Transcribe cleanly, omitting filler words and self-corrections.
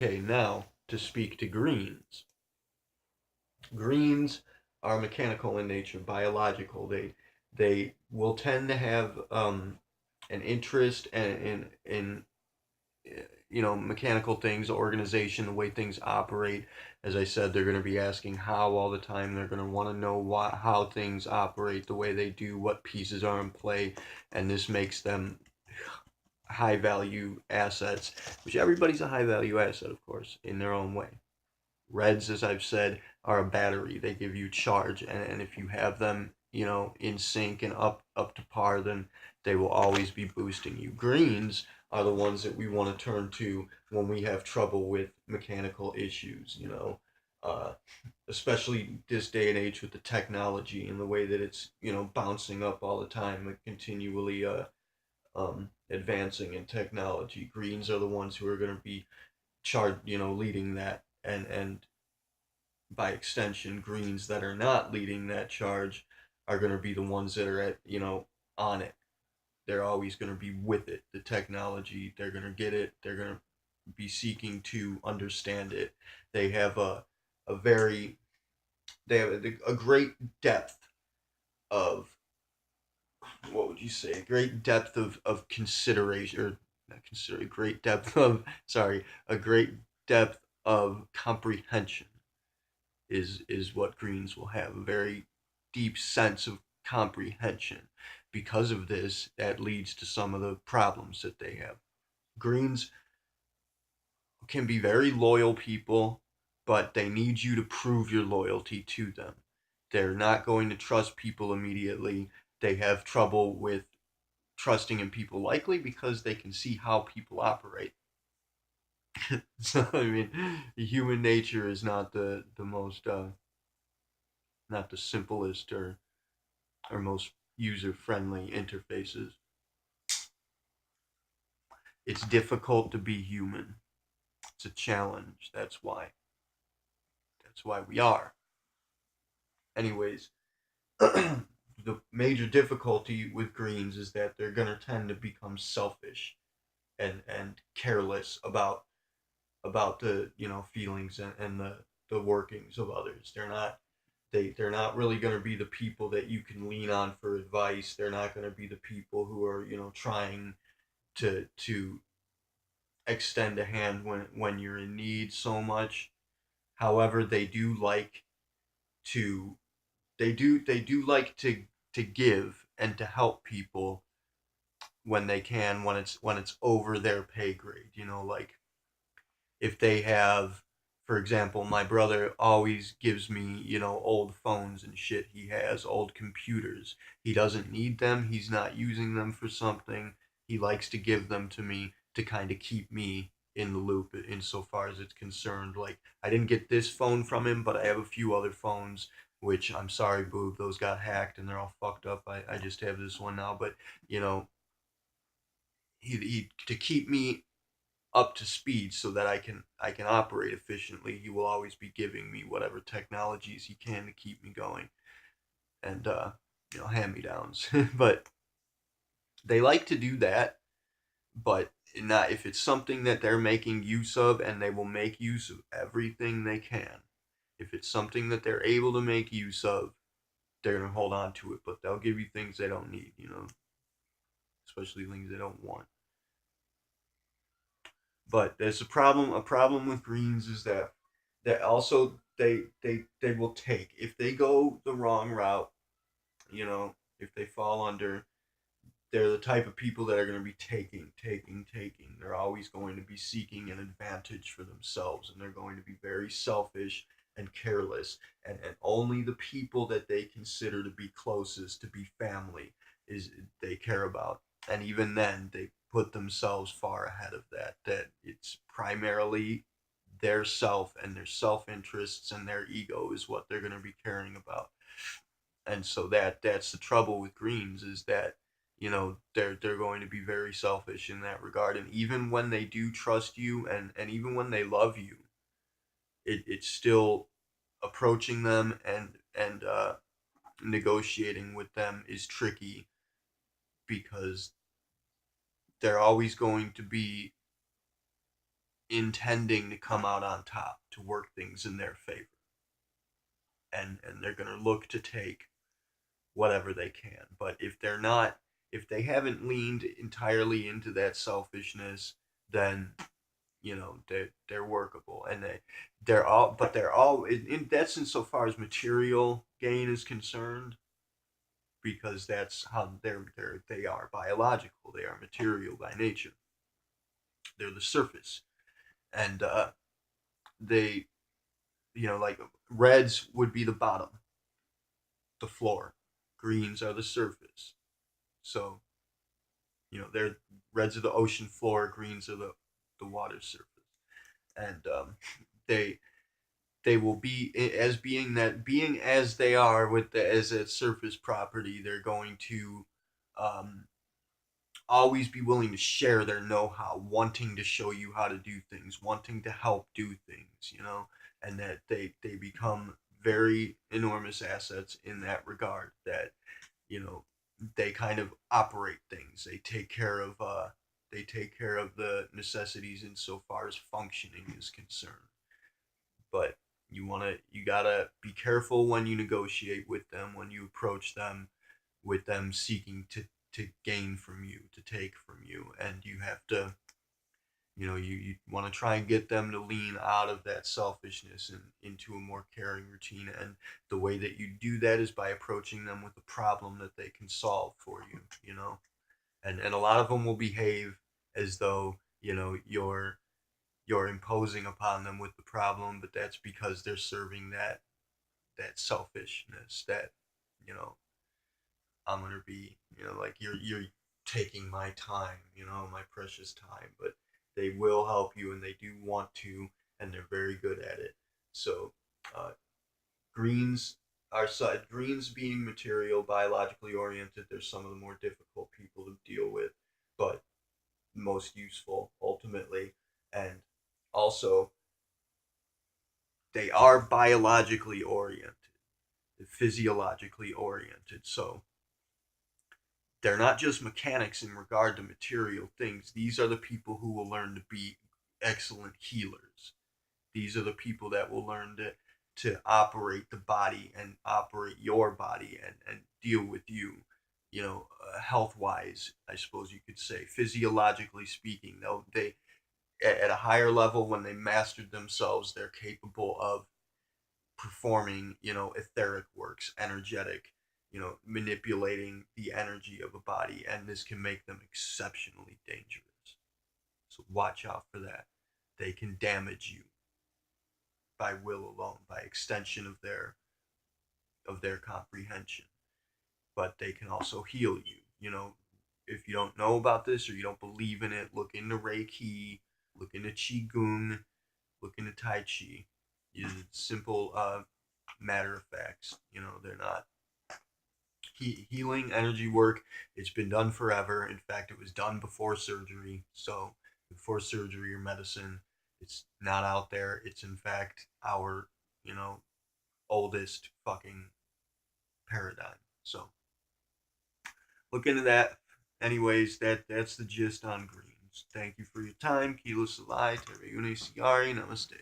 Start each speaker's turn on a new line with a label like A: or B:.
A: Okay, now to speak to greens. Greens are mechanical in nature, biological. They will tend to have an interest in mechanical things, organization, the way things operate. As I said, they're going to be asking how all the time. They're going to want to know how things operate, the way they do, what pieces are in play, and this makes them high value assets, which everybody's a high value asset, of course, in their own way. Reds, as I've said, are a battery. They give you charge, and if you have them, in sync and up to par, then they will always be boosting you. Greens are the ones that we want to turn to when we have trouble with mechanical issues. Uh, Especially this day and age with the technology and the way that it's bouncing up all the time and continually advancing in technology. Greens are the ones who are going to be leading that, and by extension, greens that are not leading that charge are going to be the ones that are on it. They're always going to be with it. The technology, they're going to get it. They're going to be seeking to understand it. They have a very they have a great depth of, what would you say, a great depth of consideration, or not consider, a great depth of, sorry, a great depth of comprehension is what greens will have, a very deep sense of comprehension. Because of this, that leads to some of the problems that they have. Greens can be very loyal people, but they need you to prove your loyalty to them. They're not going to trust people immediately. They have trouble with trusting in people, likely because they can see how people operate. So I mean, human nature is not the most not the simplest or most user friendly interfaces. It's difficult to be human. It's a challenge. That's why we are. Anyways, the major difficulty with greens is that they're gonna tend to become selfish and careless about the feelings and the workings of others. They're not really going to be the people that you can lean on for advice. They're not going to be the people who are trying to extend a hand when you're in need so much. However, to they do like to give and to help people when they can, when it's over their pay grade. Like, if they have, for example, my brother always gives me, old phones and shit. He has old computers. He doesn't need them. He's not using them for something. He likes to give them to me to kind of keep me in the loop insofar as it's concerned. Like, I didn't get this phone from him, but I have a few other phones, which, I'm sorry, boob, those got hacked and they're all fucked up. I just have this one now. But, you know, he to keep me up to speed so that I can operate efficiently. He will always be giving me whatever technologies he can to keep me going, and hand me downs. But they like to do that, but not if it's something that they're making use of, and they will make use of everything they can. If it's something that they're able to make use of, they're gonna hold on to it, but they'll give you things they don't need, especially things they don't want. But there's a problem. A problem with greens is that also they will take, if they go the wrong route. If they fall under, they're the type of people that are going to be taking. They're always going to be seeking an advantage for themselves, and they're going to be very selfish and careless. And only the people that they consider to be closest, to be family, is they care about. And even then, they put themselves far ahead of that. That it's primarily their self and their self interests and their ego is what they're going to be caring about. And so that's the trouble with greens, is that they're going to be very selfish in that regard. And even when they do trust you, and even when they love you, it's still approaching them and negotiating with them is tricky, because they're always going to be intending to come out on top, to work things in their favor, and they're going to look to take whatever they can. But if they're not, if they haven't leaned entirely into that selfishness, then they're workable, and they're all that's insofar as material gain is concerned, because that's how they are biological. They are material by nature. They're the surface, and they like reds would be the bottom, the floor. Greens are the surface. So they're reds are the ocean floor, greens are the water surface, and they they will be as being as they are with as a surface property. They're going to um, always be willing to share their know-how, wanting to show you how to do things, wanting to help do things, and that they become very enormous assets in that regard. That you know they kind of operate things. They take care of the necessities insofar as functioning is concerned. But you gotta be careful when you negotiate with them, when you approach them with them seeking to gain from you, to take from you, and you have to you want to try and get them to lean out of that selfishness and into a more caring routine. And the way that you do that is by approaching them with a problem that they can solve for you. And a lot of them will behave as though you're imposing upon them with the problem, but that's because they're serving that selfishness, that you know I'm gonna be like you're taking my time, my precious time. But they will help you, and they do want to, and they're very good at it. So uh, greens greens being material, biologically oriented, they're some of the more difficult people to deal with, but most useful ultimately. And also, they are biologically oriented, physiologically oriented. So they're not just mechanics in regard to material things. These are the people who will learn to be excellent healers. These are the people that will learn to operate the body and operate your body, and deal with you, health wise, I suppose you could say, physiologically speaking. They at a higher level, when they mastered themselves, they're capable of performing, etheric works, energetic, manipulating the energy of a body, and this can make them exceptionally dangerous. So watch out for that. They can damage you by will alone, by extension of their comprehension, but they can also heal you. If you don't know about this, or you don't believe in it, look into Reiki, look into Qigong, look into Tai Chi. It's simple matter of facts. They're not healing energy work. It's been done forever. In fact, it was done before surgery. So before surgery or medicine, it's not out there. It's in fact our oldest fucking paradigm. So look into that. Anyways, that's the gist on greens. Thank you for your time. Kilo Salai, Tereyune Sigari, Namaste.